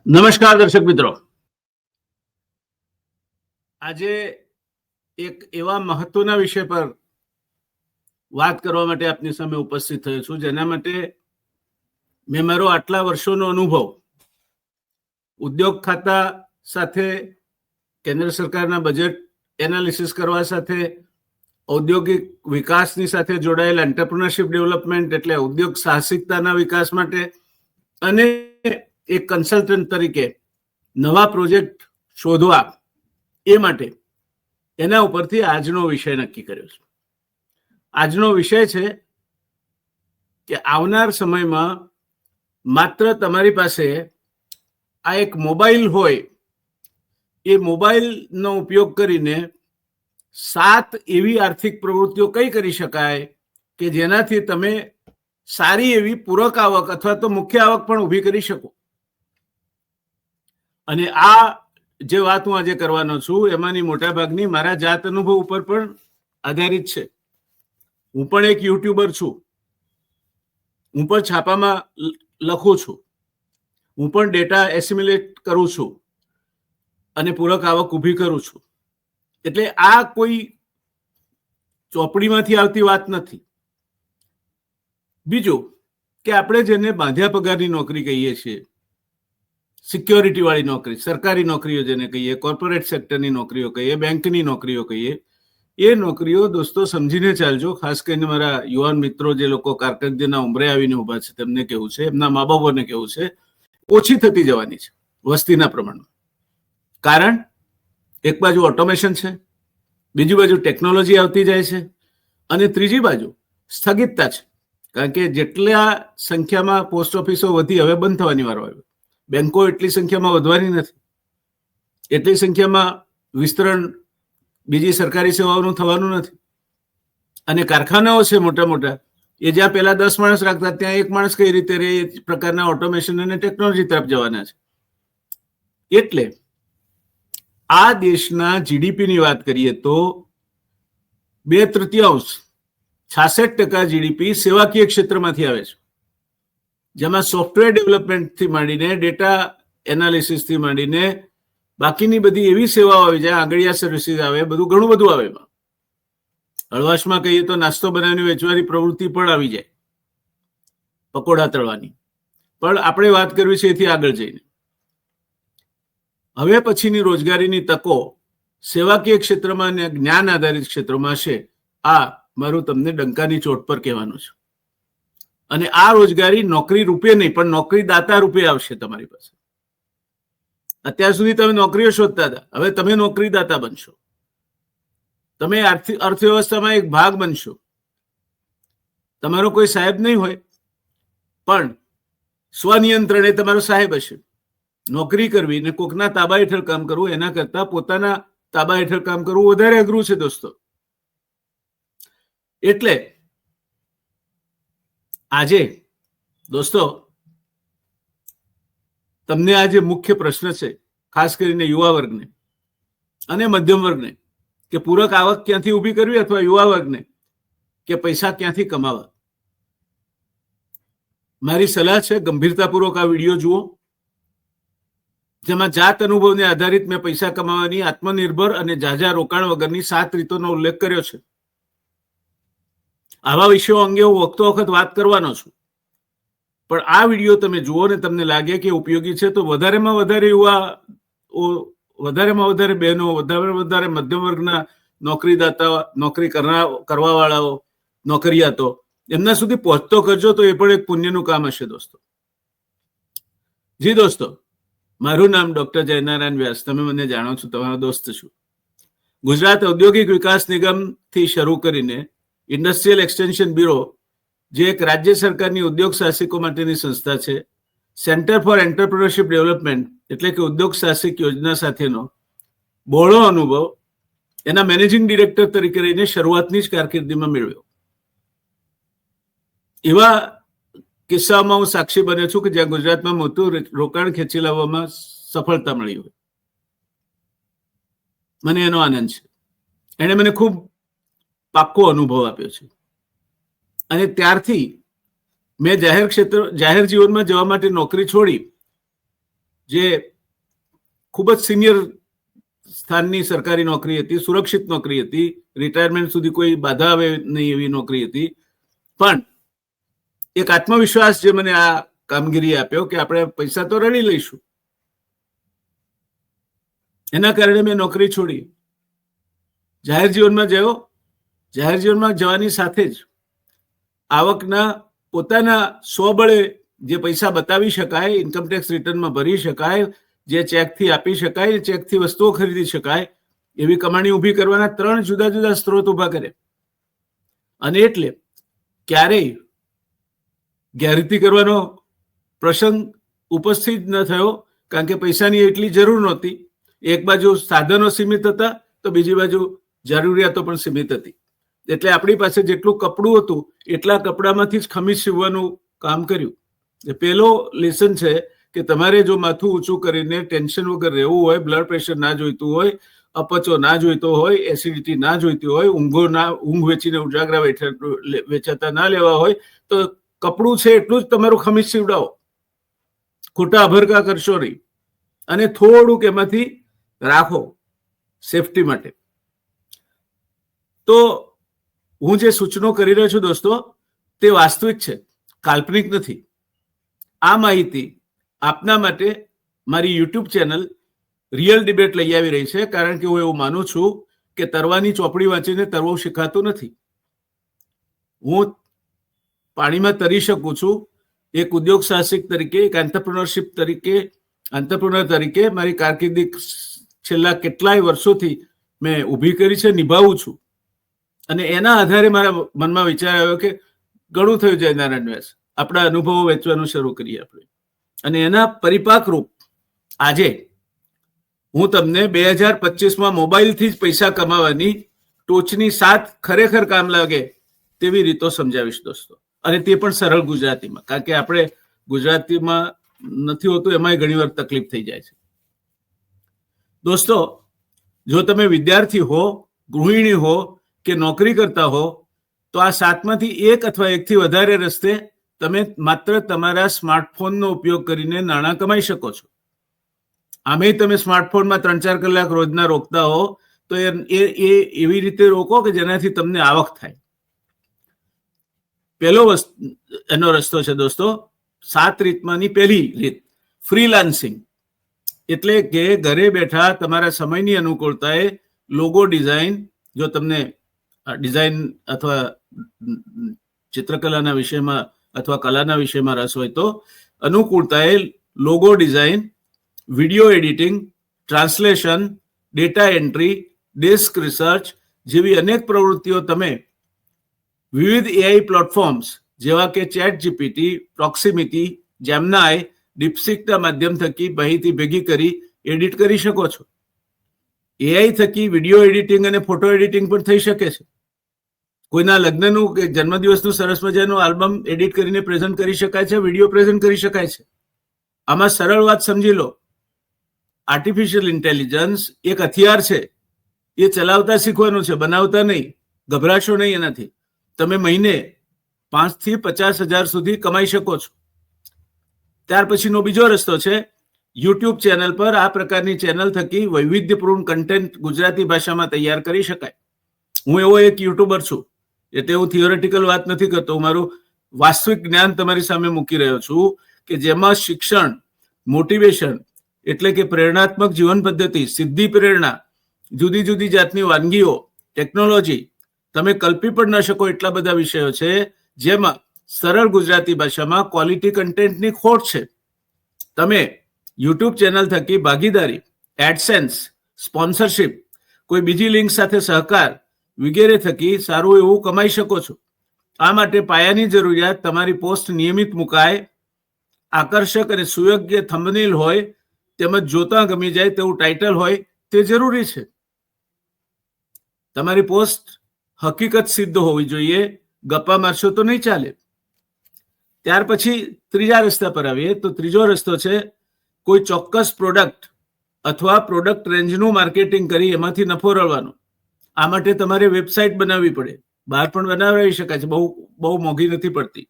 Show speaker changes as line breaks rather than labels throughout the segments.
નમસ્કાર દર્શક મિત્રો, આજે એક એવા મહત્વના વિષય પર વાત કરવા માટે આપની સામે ઉપસ્થિત થયો છું, જેના માટે મેં મારો આટલા વર્ષોનો અનુભવ ઉદ્યોગ ખાતા સાથે, કેન્દ્ર સરકારના બજેટ એનાલિસિસ કરવા સાથે, ઔદ્યોગિક વિકાસની સાથે જોડાયેલ એન્ટરપ્રિનરશિપ ડેવલપમેન્ટ એટલે ઉદ્યોગ સાહસિકતાના વિકાસ માટે અને એક કન્સલ્ટન્ટ તરીકે નવા પ્રોજેક્ટ શોધવા એ માટે એના ઉપરથી આજનો વિષય નક્કી કર્યો છે. આજનો વિષય છે કે આવનાર સમયમાં માત્ર તમારી પાસે આ એક મોબાઈલ હોય, એ મોબાઈલનો ઉપયોગ કરીને 7 એવી આર્થિક પ્રવૃત્તિઓ કઈ કરી શકાય કે જેનાથી તમે સારી એવી પૂરક આવક અથવા તો મુખ્ય આવક પણ ઊભી કરી શકો. અને આ જે વાત હું આજે કરવાનો છું એમાંની મોટા ભાગની મારા જાત અનુભવ ઉપર પણ આધારિત છે. હું પણ એક યુટ્યુબર છું, હું પણ છાપામાં લખું છું, હું પણ ડેટા એસિમ્યુલેટ કરું છું અને પૂરક આવક ઊભી કરું છું. એટલે આ કોઈ ચોપડીમાંથી આવતી વાત નથી. બીજું કે આપણે જેને બાંધ્યા પગારની નોકરી કહીએ છીએ, સિક્યોરિટી વાળી નોકરી, સરકારી નોકરીઓ જેને કહીએ, કોર્પોરેટ સેક્ટરની નોકરીઓ કહીએ, બેંકની નોકરીઓ કહીએ, એ નોકરીઓ દોસ્તો સમજીને ચાલજો. ખાસ કરીને મારા યુવાન મિત્રો જે લોકો કારકિર્દીના ઉંમરે આવીને ઉભા છે તેમને કેવું છે, એમના મા બાપોને કેવું છે, ઓછી થતી જવાની છે વસ્તીના પ્રમાણમાં. કારણ એક બાજુ ઓટોમેશન છે, બીજી બાજુ ટેકનોલોજી આવતી જાય છે અને ત્રીજી બાજુ સ્થગિતતા છે. કારણ કે જેટલા સંખ્યામાં પોસ્ટ ઓફિસો વધી, હવે બંધ થવાની વારો આવ્યો. બેંકો એટલી સંખ્યામાં વધવાની નથી, એટલી સંખ્યામાં વિસ્તરણ બીજી સરકારી સેવાઓનું થવાનું નથી. અને કારખાનાઓ છે મોટા મોટા, એ જ્યાં પહેલા 10 માણસ રાખતા ત્યાં 1 માણસ કઈ રીતે રહે, એ પ્રકારના ઓટોમેશન અને ટેકનોલોજી તરફ જવાના છે. એટલે આ દેશના જીડીપીની વાત કરીએ તો 2/3 66% જીડીપી સેવાકીય ક્ષેત્રમાંથી આવે છે, જેમાં સોફ્ટવેર ડેવલપમેન્ટથી માંડીને ડેટા એનાલિસિસથી માંડીને બાકીની બધી એવી સેવાઓ આવી જાય, આંગળીયા સર્વિસીસ આવે, બધું ઘણું બધું આવે. એમાં હળવાશમાં કહીએ તો નાસ્તો બનાવીને વેચવાની પ્રવૃત્તિ પણ આવી જાય, પકોડા તળવાની. પણ આપણે વાત કરવી છે એથી આગળ જઈને. હવે પછીની રોજગારીની તકો સેવાકીય ક્ષેત્રમાં અને જ્ઞાન આધારિત ક્ષેત્રોમાં છે. આ મારું તમને ડંકાની ચોટ પર કહેવાનું છે. અને આ રોજગારી નોકરી રૂપે નહીં, પણ નોકરી દાતા રૂપે આવશે તમારી પાસે. અત્યાર સુધી તમે નોકરીઓ શોધતા હતા, હવે તમે નોકરી દાતા બનશો. તમે અર્થવ્યવસ્થામાં એક ભાગ બનશો. તમારો કોઈ સાહેબ નહીં હોય, પણ સ્વનિયંત્રણ એ તમારો સાહેબ હશે. નોકરી કરવી ને કોકના તાબા હેઠળ કામ કરવું એના કરતા પોતાના તાબા હેઠળ કામ કરવું વધારે અઘરું છે દોસ્તો. એટલે આજે દોસ્તો તમને આ જે મુખ્ય પ્રશ્ન છે, ખાસ કરીને યુવા વર્ગને અને મધ્યમ વર્ગને, કે પૂરક આવક ક્યાંથી ઊભી કરવી, અથવા યુવા વર્ગને કે પૈસા ક્યાંથી કમાવા, મારી સલાહ છે ગંભીરતાપૂર્વક આ વિડીયો જુઓ, જેમાં જાત અનુભવને આધારિત મેં પૈસા કમાવાની આત્મનિર્ભર અને ઝાઝા રોકાણ વગરની 7 રીતોનો ઉલ્લેખ કર્યો છે. આવા વિષયો અંગે હું વખતો વખત વાત કરવાનો છું, પણ આ વિડીયો તમે જુઓ ને તમને લાગે કે ઉપયોગી છે તો વધારેમાં વધારે યુવા, વધારેમાં વધારે બહેનો, વધારેમાં વધારે મધ્યમ વર્ગના નોકરીદાતા, નોકરી કરવા વાળાઓ, નોકરિયાતો, એમના સુધી પહોંચતો કરજો તો એ પણ એક પુણ્યનું કામ હશે દોસ્તો. જી દોસ્તો, મારું નામ ડોક્ટર જયનારાયણ વ્યાસ, તમે મને જાણો છો, તમારો દોસ્ત છું. ગુજરાત ઔદ્યોગિક વિકાસ નિગમથી શરૂ કરીને ઇન્ડસ્ટ્રીયલ એક્સટેન્શન બ્યુરો, જે એક રાજ્ય સરકારની ઉદ્યોગ સાહસિકો માટેની સંસ્થા છે, સેન્ટર ફોર એન્ટરપ્રિનરશિપ ડેવલપમેન્ટ એટલે કે ઉદ્યોગ સાહસિક યોજના સાથેનો બહોળો અનુભવ એના મેનેજિંગ ડિરેક્ટર તરીકે રહીને શરૂઆતની જ કારકિર્દીમાં મેળવ્યો. એવા કિસ્સામાં હું સાક્ષી બન્યો છું કે જ્યાં ગુજરાતમાં મોટું રોકાણ ખેંચી લાવવામાં સફળતા મળી હોય. મને એનો આનંદ છે. એણે મને ખૂબ પાક્કો અનુભવ આપ્યો છે. અને ત્યારથી મેં જાહેર જીવનમાં જવા માટે નોકરી છોડી જે ખૂબ જ સિનિયર સ્થાનની સરકારી નોકરી હતી, સુરક્ષિત નોકરી હતી, રિટાયરમેન્ટ સુધી કોઈ બાધા આવે નહીં એવી નોકરી હતી, પણ એક આત્મવિશ્વાસ જે મને આ કામગીરી આપ્યો કે આપણે પૈસા તો રડી લઈશું, એના કારણે મેં નોકરી છોડી, જાહેર જીવનમાં ગયો. જાહેર જીવનમાં જવાની સાથે જ આવકના પોતાના સ્વબળે જે પૈસા બતાવી શકાય, ઇન્કમટેક્સ રિટર્નમાં ભરી શકાય, જે ચેકથી આપી શકાય, ચેકથી વસ્તુઓ ખરીદી શકાય એવી કમાણી ઊભી કરવાના 3 જુદા જુદા સ્ત્રોત ઊભા કરે. અને એટલે ક્યારેય ગેરરીતિ કરવાનો પ્રસંગ ઉપસ્થિત ન થયો, કારણ કે પૈસાની એટલી જરૂર નહોતી. એક બાજુ સાધનો સીમિત હતા તો બીજી બાજુ જરૂરિયાતો પણ સીમિત હતી. એટલે આપણી પાસે જેટલું કપડું હતું એટલા કપડામાંથી જ ખમીસ સીવવાનું કામ કર્યું. પહેલો લેસન છે કે તમારે જો માથું ઊંચું કરીને ટેન્શન વગર રહેવું હોય, બ્લડ પ્રેશર ના જોઈતું હોય, અપચો ના જોઈતો હોય, એસિડિટી ના જોઈતી હોય, ઊંઘ વેચીને ઉજાગરા વેચાતા ના લેવા હોય, તો કપડું છે એટલું જ તમારું ખમીસ સીવડાવો, ખોટા અભરકા કરશો નહીં, અને થોડુંક એમાંથી રાખો સેફટી માટે. તો હું જે સૂચનો કરી રહ્યો છું દોસ્તો, તે વાસ્તવિક છે, કાલ્પનિક નથી. આ માહિતી આપના માટે મારી યુટ્યુબ ચેનલ રિયલ ડિબેટ લઈ આવી રહી છે, કારણ કે હું એવું માનું છું કે તરવાની ચોપડી વાંચીને તરવું શીખાતું નથી. હું પાણીમાં તરી શકું છું. એક ઉદ્યોગ સાહસિક તરીકે, એક એન્ટરપ્રેન્યોર તરીકે મારી કારકિર્દી છેલ્લા કેટલાય વર્ષોથી મેં ઊભી કરી છે, નિભાવું છું. અને એના આધારે મારા મનમાં વિચાર આવ્યો કે ઘણું થયું જયનારાયણ વ્યાસ, આપણા અનુભવો વેચવાનું શરૂ કરીએ આપણે. અને એના પરિપાક રૂપ આજે હું તમને 2025માં મોબાઈલથી જ પૈસા કમાવાની ટોચની 7 ખરેખર કામ લાગે તેવી રીતો સમજાવીશ દોસ્તો, અને તે પણ સરળ ગુજરાતીમાં, કારણ કે આપણે ગુજરાતીમાં નથી હોતું, એમાંય ઘણીવાર તકલીફ થઈ જાય છે. દોસ્તો, જો તમે વિદ્યાર્થી હો, ગૃહિણી હો કે નોકરી કરતા હો, તો આ 7માંથી 1 અથવા 1થી વધારે રસ્તે તમે માત્ર તમારા સ્માર્ટફોનનો ઉપયોગ કરીને નાણાં કમાઈ શકો છો. આમે તમે સ્માર્ટફોનમાં 3-4 કલાક રોજના રોકતા હો તો એ એવી રીતે રોકો કે જેનાથી તમને આવક થાય. પહેલો એનો રસ્તો છે દોસ્તો, 7 રીતમાંની પહેલી રીત ફ્રીલાન્સિંગ. એટલે કે ઘરે બેઠા તમારા સમયની અનુકૂળતાએ લોગો ડિઝાઇન, જો તમને ડિઝાઇન અથવા ચિત્રકલાના વિષયમાં અથવા કલાના વિષયમાં રસ હોય તો અનુકૂળતાએ logo design, video editing, translation, data entry, desk research જેવી અનેક પ્રવૃત્તિઓ તમે વિવિધ એઆઈ પ્લેટફોર્મ્સ જેવા કે ચેટ જીપીટી, પ્રોક્સિમિટી, જેમનાઈ, ડીપસીકના માધ્યમ થકી માહિતી ભેગી કરી એડિટ કરી શકો છો. એઆઈ થકી વિડીયો એડિટિંગ અને ફોટો એડિટિંગ પણ થઈ શકે છે. કોઈના લગ્નનું કે જન્મદિવસનું સરસ મજાનું આલ્બમ એડિટ કરીને પ્રેઝન્ટ કરી શકાય છે, વિડીયો પ્રેઝન્ટ કરી શકાય છે. આમાં સરળ વાત સમજી લો, આર્ટિફિશિયલ ઇન્ટેલિજન્સ એક હથિયાર છે, એ ચલાવતા શીખવાનું છે, બનાવતા નહીં. ગભરાશો નહીં એનાથી. તમે મહિને 5 થી 50 હજાર સુધી કમાઈ શકો છો. ત્યાર પછીનો બીજો રસ્તો છે યુટ્યુબ ચેનલ પર આ પ્રકારની ચેનલ થકી વૈવિધ્યપૂર્ણ કન્ટેન્ટ ગુજરાતી ભાષામાં તૈયાર કરી શકાય. હું એવો એક યુટ્યુબર છું, એટલે હું થિયોરેટિકલ વાત નથી કરતો, હું મારું વાસ્તવિક જ્ઞાન તમારી સામે મૂકી રહ્યો છું કે જેમાં શિક્ષણ, મોટિવેશન એટલે કે પ્રેરણાત્મક જીવન પદ્ધતિ, સિદ્ધિ પ્રેરણા, જુદી જુદી જાતની વાનગીઓ, ટેકનોલોજી, તમે કલ્પી પણ ન શકો એટલા બધા વિષયો છે જેમાં સરળ ગુજરાતી ભાષામાં ક્વોલિટી કન્ટેન્ટની ખોટ છે. તમે યુટ્યુબ ચેનલ થકી ભાગીદારી, એડસેન્સ, સ્પોન્સરશિપ, કોઈ બીજી લિંક સાથે સહકાર વગેરે થકી સારું એવું કમાઈ શકો છો. આ માટે પાયાની જરૂરિયાત તમારી પોસ્ટ નિયમિત મુકાય, આકર્ષક અને સુયોગ્ય થંબનેલ હોય, તેમજ જોતા ગમી જાય તેવું ટાઇટલ હોય તે જરૂરી છે. તમારી પોસ્ટ હકીકત સિદ્ધ હોવી જોઈએ, ગપ્પા મારશો તો નહીં ચાલે. ત્યાર પછી ત્રીજા રસ્તા પર આવીએ તો ત્રીજો રસ્તો છે કોઈ ચોક્કસ પ્રોડક્ટ અથવા પ્રોડક્ટ રેન્જનું માર્કેટિંગ કરી એમાંથી નફો રળવાનો. આ માટે તમારે વેબસાઇટ બનાવવી પડે, બહાર પણ બનાવી શકાય છે, બહુ મોંઘી નથી પડતી.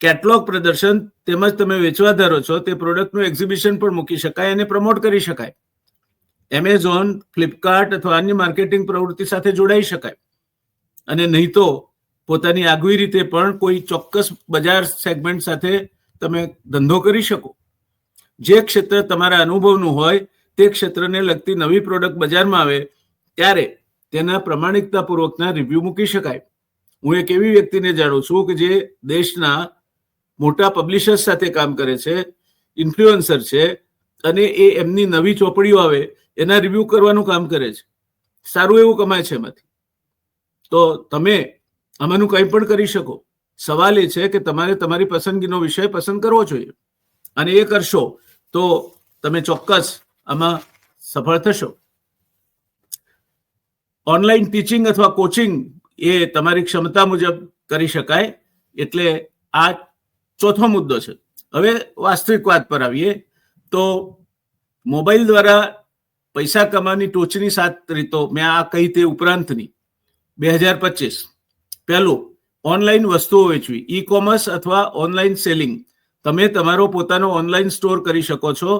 કેટલોગ પ્રદર્શન તેમજ તમે વેચવા ધારો છો તે પ્રોડક્ટનું એક્ઝિબિશન પણ મૂકી શકાય અને પ્રમોટ કરી શકાય. એમેઝોન, ફ્લિપકાર્ટ અથવા અન્ય માર્કેટિંગ પ્રવૃત્તિ સાથે જોડાઈ શકાય. અને નહીં તો પોતાની આગવી રીતે પણ કોઈ ચોક્કસ બજાર સેગમેન્ટ સાથે તમે ધંધો કરી શકો. જે ક્ષેત્ર તમારા અનુભવનું હોય તે ક્ષેત્રને લગતી નવી પ્રોડક્ટ બજારમાં આવે ત્યારે તેના પ્રમાણિકતાપૂર્વકના રિવ્યુ મૂકી શકાય. હું એક એવી વ્યક્તિને જાણું છું કે જે દેશના મોટા પબ્લિશર્સ સાથે કામ કરે છે, ઇન્ફ્લુએન્સર છે, અને એ એમની નવી ચોપડીઓ આવે એના રિવ્યુ કરવાનું કામ કરે છે. સારું એવું કમાય છે એમાંથી. તો તમે આમાંનું કંઈ પણ કરી શકો. સવાલ એ છે કે તમારે તમારી પસંદગીનો વિષય પસંદ કરવો જોઈએ, અને એ કરશો તો તમે ચોક્કસ આમાં સફળ થશો. ઓનલાઈન ટીચિંગ અથવા કોચિંગ એ તમારી ક્ષમતા મુજબ કરી શકાય. એટલે આ ચોથો મુદ્દો છે. હવે વાસ્તવિક વાત પર આવીએ તો મોબાઈલ દ્વારા પૈસા કમાવાની ટોચની 7 રીતો મેં આ કહી તે ઉપરાંતની 2025. પહેલું, ઓનલાઈન વસ્તુઓ વેચવી, ઈ કોમર્સ અથવા ઓનલાઈન સેલિંગ. તમે તમારો પોતાનો ઓનલાઈન સ્ટોર કરી શકો છો,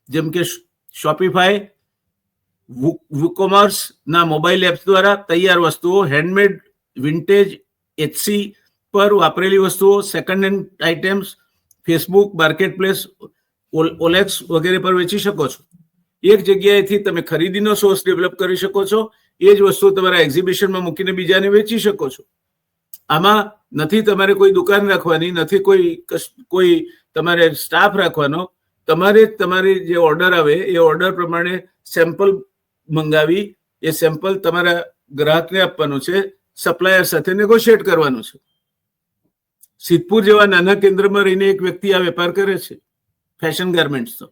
જેમ કે શોપિફાય, વુકોમર્સ ના મોબાઈલ એપ્સ દ્વારા તૈયાર વસ્તુઓ, હેન્ડમેડ, વિન્ટેજ, એચસી પર વાપરેલી વસ્તુઓ, second hand items, Facebook marketplace, OLX વગેરે પર વેચી શકો છો. એક જગ્યાએથી તમે ખરીદીનો સોર્સ ડેવલપ કરી શકો છો. એ જ વસ્તુ તમારા એક્ઝિબિશનમાં મૂકીને બીજાને વેચી શકો છો. આમાં નથી તમારે કોઈ દુકાન રાખવાની, નથી કોઈ તમારે સ્ટાફ રાખવાનો. તમારે તમારી જે ઓર્ડર આવે એ ઓર્ડર પ્રમાણે સેમ્પલ મંગાવી એ સેમ્પલ તમારા ગ્રાહકને આપવાનું છે, સપ્લાયર સાથે નેગોશિએટ કરવાનું છે. સિદ્ધપુર જેવા નાના કેન્દ્રમાં રહીને એક વ્યક્તિ આ વેપાર કરે છે, ફેશન ગાર્મેન્ટ્સનો,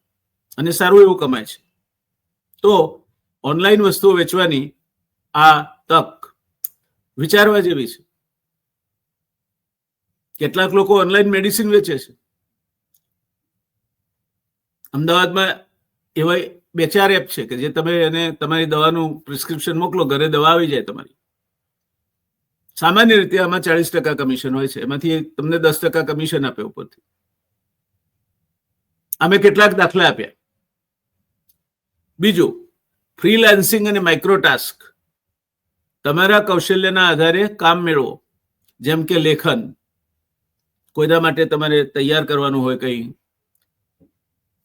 અને સારું એવું કમાય છે. તો ઓનલાઈન વસ્તુઓ વેચવાની આ તક વિચારવા જેવી છે. કેટલાક લોકો ઓનલાઈન મેડિસિન વેચે છે. અમદાવાદમાં એવા 2-4 એપ છે કે જે તમે એને તમારી દવાનું પ્રિસ્ક્રિપ્શન મોકલો, ઘરે દવા આવી જાય તમારી. સામાન્ય રીતે આમાં 40% કમિશન હોય છે, એમાંથી તમને 10% કમિશન આપે ઉપરથી. અમે કેટલાક દાખલા આપ્યા. બીજું, ફ્રીલાન્સિંગ અને માઇક્રોટાસ્ક. તમારા કૌશલ્યના આધારે કામ મેળવો, જેમ કે લેખન. કોઈના માટે તમારે તૈયાર કરવાનું હોય, કંઈ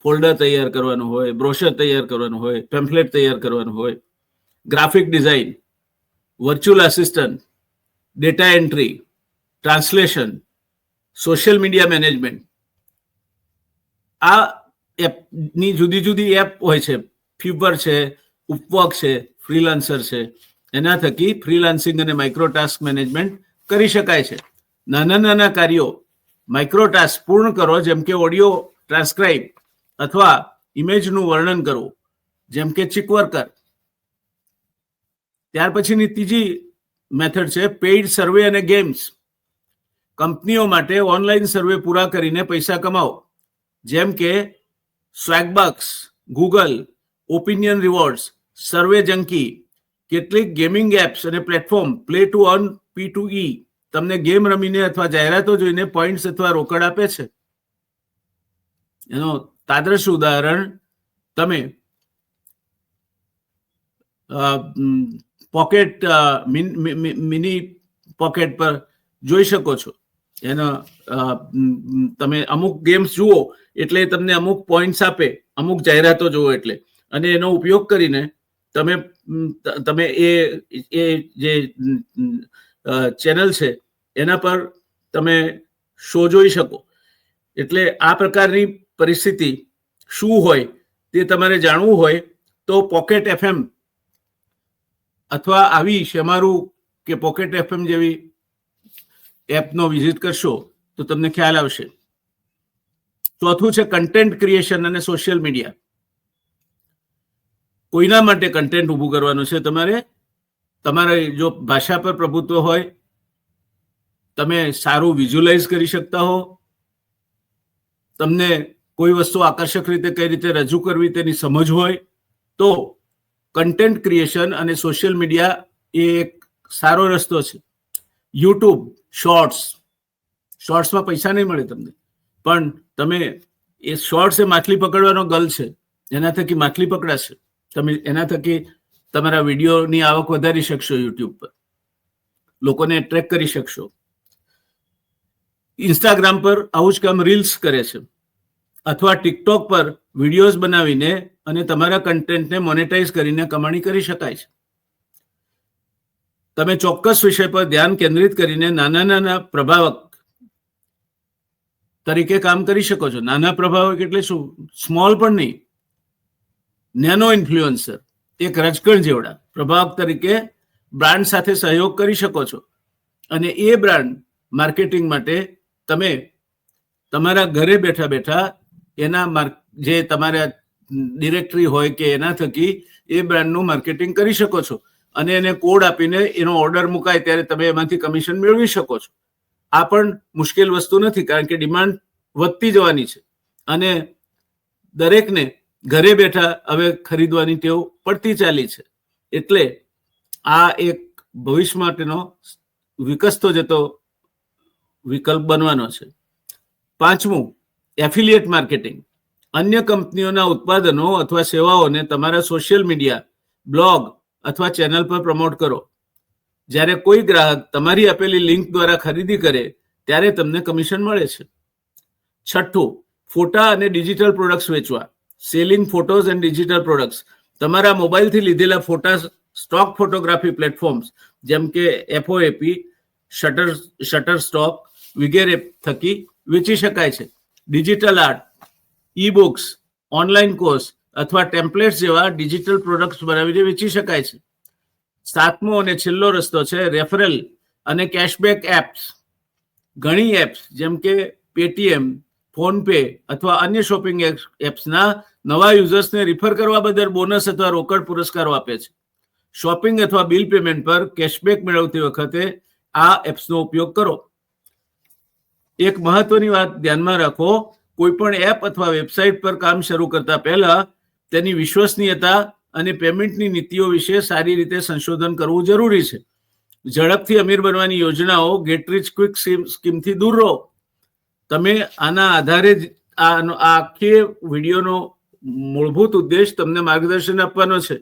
ફોલ્ડર તૈયાર કરવાનું હોય, બ્રોશર તૈયાર કરવાનું હોય, પેમ્ફલેટ તૈયાર કરવાનું હોય, graphic design, virtual assistant, data entry, translation, social media management. આ એપની જુદી જુદી એપ હોય છે. ફીવર છે, ઉપવર્ક છે, ફ્રીલાન્સર છે. એના થકી ફ્રીલાન્સિંગ અને માઇક્રોટાસ્ક મેનેજમેન્ટ કરી શકાય છે. નાના નાના કાર્યો માઇક્રોટાસ્ક પૂર્ણ કરો, જેમ કે ઓડિયો ટ્રાન્સક્રાઇબ અથવા ઇમેજનું વર્ણન કરવું, જેમ કે ચીકવર્કર. ત્યાર પછીની ત્રીજી મેથડ છે પેઇડ સર્વે અને ગેમ્સ. કંપનીઓ માટે ઓનલાઈન સર્વે પૂરા કરીને પૈસા કમાવો, જેમ કે સ્વેગબક્સ, ગૂગલ, ઓપિનિયન રિવોર્ડ્સ, સર્વે જંકી. કેટલીક ગેમિંગ એપ્સ અને platform play to earn P2E તમને ગેમ રમીને અથવા જાહેરાતો જોઈને પોઈન્ટ્સ અથવા રોકડ આપે છે. એનો તાદ્રશ ઉદાહરણ તમે પોકેટ મિની પોકેટ પર જોઈ શકો છો. એનો તમે અમુક ગેમ્સ જુઓ એટલે તમને અમુક પોઈન્ટ્સ આપે, અમુક જાહેરાતો જુઓ એટલે, અને એનો ઉપયોગ કરીને તમે એ જે ચેનલ છે એના પર તમે શો જોઈ શકો. એટલે આ પ્રકારની પરિસ્થિતિ શું હોય તે તમારે જાણવું હોય તો પોકેટ FM અથવા આવી શેમારું કે પોકેટ FM જેવી એપનો વિઝિટ કરશો તો તમને ખ્યાલ આવશે. ચોથું છે કન્ટેન્ટ ક્રિએશન અને સોશિયલ મીડિયા. કોઈના માટે કન્ટેન્ટ ઊભું કરવાનું છે તમારે. તમારે જો ભાષા પર પ્રભુત્વ હોય, તમે સારું વિઝ્યુલાઇઝ કરી શકતા હો, તમને કોઈ વસ્તુ આકર્ષક રીતે કઈ રીતે રજૂ કરવી તેની સમજ હોય, તો કન્ટેન્ટ ક્રિએશન અને સોશિયલ મીડિયા એ એક સારો રસ્તો છે. યુટ્યુબ શોર્ટ્સ, શોર્ટ્સમાં પૈસા નહીં મળે તમને, પણ તમે એ શોર્ટ્સ એ માછલી પકડવાનો ગલ છે, એના થકી માછલી પકડાશે, તમે એના થકી તમારા વિડીયોની આવક વધારી શકશો, યુટ્યુબ પર લોકોને એટ્રેક્ટ કરી શકશો. ઇન્સ્ટાગ્રામ પર આવું જ કામ રીલ્સ કરે છે, અથવા ટિકટોક પર વિડીયોઝ બનાવીને અને તમારા કન્ટેન્ટને મોનેટાઇઝ કરીને કમાણી કરી શકાય છે. તમે ચોક્કસ વિષય પર ધ્યાન કેન્દ્રિત કરીને નાના નાના પ્રભાવક તરીકે કામ કરી શકો છો. નાના પ્રભાવક એટલે શું? સ્મોલ પણ નહીં, નેનો ઇન્ફ્લુએન્સર, એક રજકણ જેવડા પ્રભાવક તરીકે બ્રાન્ડ સાથે સહયોગ કરી શકો છો. અને એ બ્રાન્ડ માર્કેટિંગ માટે તમે તમારા ઘરે બેઠા બેઠા એના જે તમારા ડિરેક્ટરી હોય કે એના થકી એ બ્રાન્ડનું માર્કેટિંગ કરી શકો છો, અને એને કોડ આપીને એનો ઓર્ડર મુકાય ત્યારે તમે એમાંથી કમિશન મેળવી શકો છો. આ પણ મુશ્કેલ વસ્તુ નથી, કારણ કે ડિમાન્ડ વધતી જવાની છે અને દરેકને ઘરે બેઠા હવે ખરીદવાની ટેવ પડતી ચાલી છે. એટલે આ એક ભવિષ્ય માટેનો વિકસતો જતો વિકલ્પ બનવાનો છે. 5મું, એફિલિએટ માર્કેટિંગ. અન્ય કંપનીઓના ઉત્પાદનો અથવા સેવાઓને તમારા સોશિયલ મીડિયા, બ્લોગ અથવા ચેનલ પર પ્રમોટ કરો. જ્યારે કોઈ ગ્રાહક તમારી આપેલી લિંક દ્વારા ખરીદી કરે ત્યારે તમને કમિશન મળે છે. 6, ફોટા અને ડિજિટલ પ્રોડક્ટ્સ વેચવા. Selling photos and digital products. તમારા મોબાઈલથી લીધેલા ફોટા સ્ટોક ફોટોગ્રાફી પ્લેટફોર્મ્સ જેમ કે FOAP, શટરસ્ટોક વગેરે થકી વેચી શકાય છે. Digital art, e books, online course અથવા ટેમ્પલેટ્સ જેવા ડિજિટલ પ્રોડક્ટ્સ બનાવીને વેચી શકાય છે. 7મો અને છેલ્લો રસ્તો છે રેફરલ અને કેશબેક એપ્સ. ઘણી એપ્સ જેમ કે પેટીએમ, ફોનપે અથવા અન્ય શોપિંગ એપ્સના નવા યુઝર્સને રિફર કરવા બદલ બોનસ અથવા રોકડ પુરસ્કારો આપે છે. શોપિંગ અથવા બિલ પેમેન્ટ પર કેશબેક મેળવતી વખતે આ એપ્સનો ઉપયોગ કરો. એક મહત્વની વાત ધ્યાનમાં રાખો, કોઈ પણ એપ અથવા વેબસાઇટ પર કામ શરૂ કરતા પહેલા તેની વિશ્વસનીયતા અને પેમેન્ટની નીતિઓ વિશે સારી રીતે સંશોધન કરવું જરૂરી છે. ઝડપથી અમીર બનવાની યોજનાઓ, ગેટ રીચ ક્વિક સ્કીમથી દૂર રહો. તમે આના આધારે જ આ આખી વિડીયોનો મૂળભૂત ઉદ્દેશ તમને માર્ગદર્શન આપવાનો છે.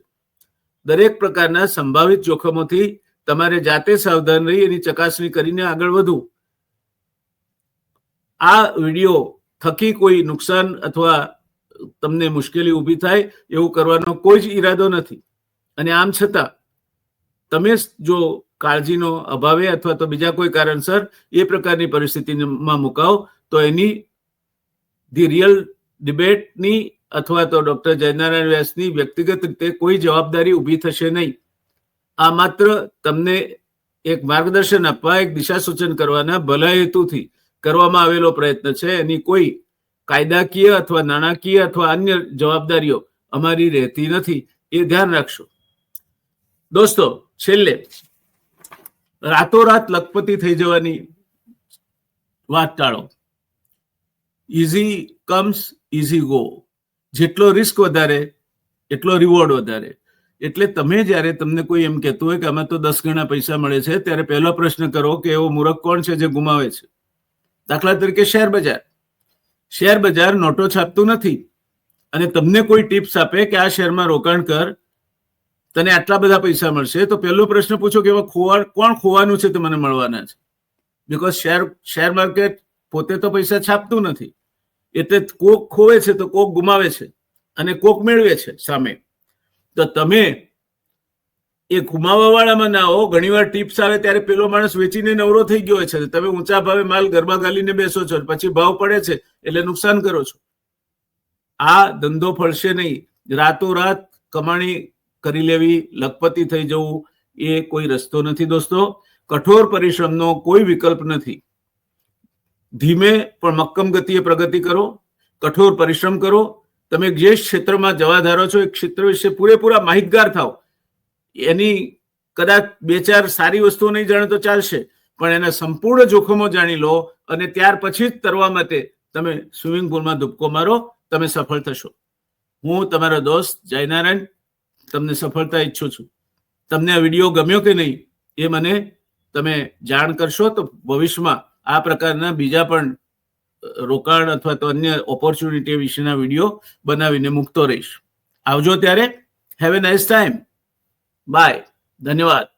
દરેક પ્રકારના સંભવિત જોખમોથી તમારે જાતે સાવધાન રહી એની ચકાસણી કરીને આગળ વધવું. આ વિડીયો થકી કોઈ નુકસાન અથવા તમને મુશ્કેલી ઊભી થાય એવું કરવાનો કોઈ જ ઈરાદો નથી. અને આમ છતાં તમે જો કાળજીનો અભાવે અથવા તો બીજા કોઈ કારણસર એ પ્રકારની પરિસ્થિતિમાં મુકાવ તો એની ધી રિયલ ડિબેટની અથવા તો ડોક્ટર જયનારાયણ વ્યાસની વ્યક્તિગત રીતે કોઈ જવાબદારી ઊભી થશે નહીં. આ માત્ર તમને એક માર્ગદર્શન આપવા, એક દિશા સૂચન કરવાના ભલા હેતુથી કરવામાં આવેલો પ્રયત્ન છે. એની કોઈ કાયદાકીય અથવા નાણાકીય અથવા અન્ય જવાબદારીઓ અમારી રહેતી નથી, એ ધ્યાન રાખશો. દોસ્તો, છેલ્લે રાતોરાત લખપતિ થઈ જવાની વાત ટાળો. Easy comes easy go. જેટલો રિસ્ક વધારે એટલો રિવોર્ડ વધારે. એટલે તમે જ્યારે તમને કોઈ એમ કહેતું હોય કે આમાં તો 10 ગણા પૈસા મળે છે, ત્યારે પહેલો પ્રશ્ન કરો કે એવો મૂર્ખ કોણ છે જે ગુમાવે છે. દાખલા તરીકે શેર બજાર. શેર બજાર નોટો છાપતું નથી અને તમને કોઈ ટિપ્સ આપે કે આ શેરમાં રોકાણ કર, તને આટલા બધા પૈસા મળશે, તો પહેલો પ્રશ્ન પૂછો કે કોણ ખોવાનું છે તો મને મળવાના છે. બીકોઝ શેર માર્કેટ પોતે તો પૈસા છાપતું નથી, એટલે કોક ખોવે છે તો કોક ગુમાવે છે અને કોક મેળવે છે સામે. તો તમે એ ગુમાવવા વાળામાં ના હો. ઘણીવાર ટિપ્સ આવે ત્યારે પેલો માણસ વેચીને નવરો થઈ ગયો છે, તમે ઊંચા ભાવે માલ ગરબા ગાલીને બેસો છો, પછી ભાવ પડે છે એટલે નુકસાન કરો છો. આ ધંધો ફળશે નહીં. રાતોરાત કમાણી કરી લેવી, લખપતિ થઈ જવું એ કોઈ રસ્તો નથી દોસ્તો. કઠોર પરિશ્રમનો કોઈ વિકલ્પ નથી. ધીમે પણ મક્કમ ગતિએ પ્રગતિ કરો, કઠોર પરિશ્રમ કરો. તમે જે ક્ષેત્રમાં જવા ધારો છો એ ક્ષેત્ર વિશે પૂરેપૂરા માહિતગાર થાવ. એની કદાચ 2-4 સારી વસ્તુઓ નહીં જાણે તો ચાલશે, પણ એના સંપૂર્ણ જોખમો જાણી લો અને ત્યાર પછી જ તરવા માટે તમે સ્વિમિંગ પુલમાં ડૂબકો મારો, તમે સફળ થશો. હું તમારો દોસ્ત જયનારાયણ તમને સફળતા ઈચ્છું છું. તમને આ વિડીયો ગમ્યો કે નહીં એ મને તમે જાણ કરશો તો ભવિષ્યમાં આ પ્રકારના બીજા પણ રોકાણ અથવા તો અન્ય ઓપોર્ચ્યુનિટી વિશેના વિડીયો બનાવીને મૂકતો રહીશ. આવજો ત્યારે. Have a nice time. Bye. ધન્યવાદ.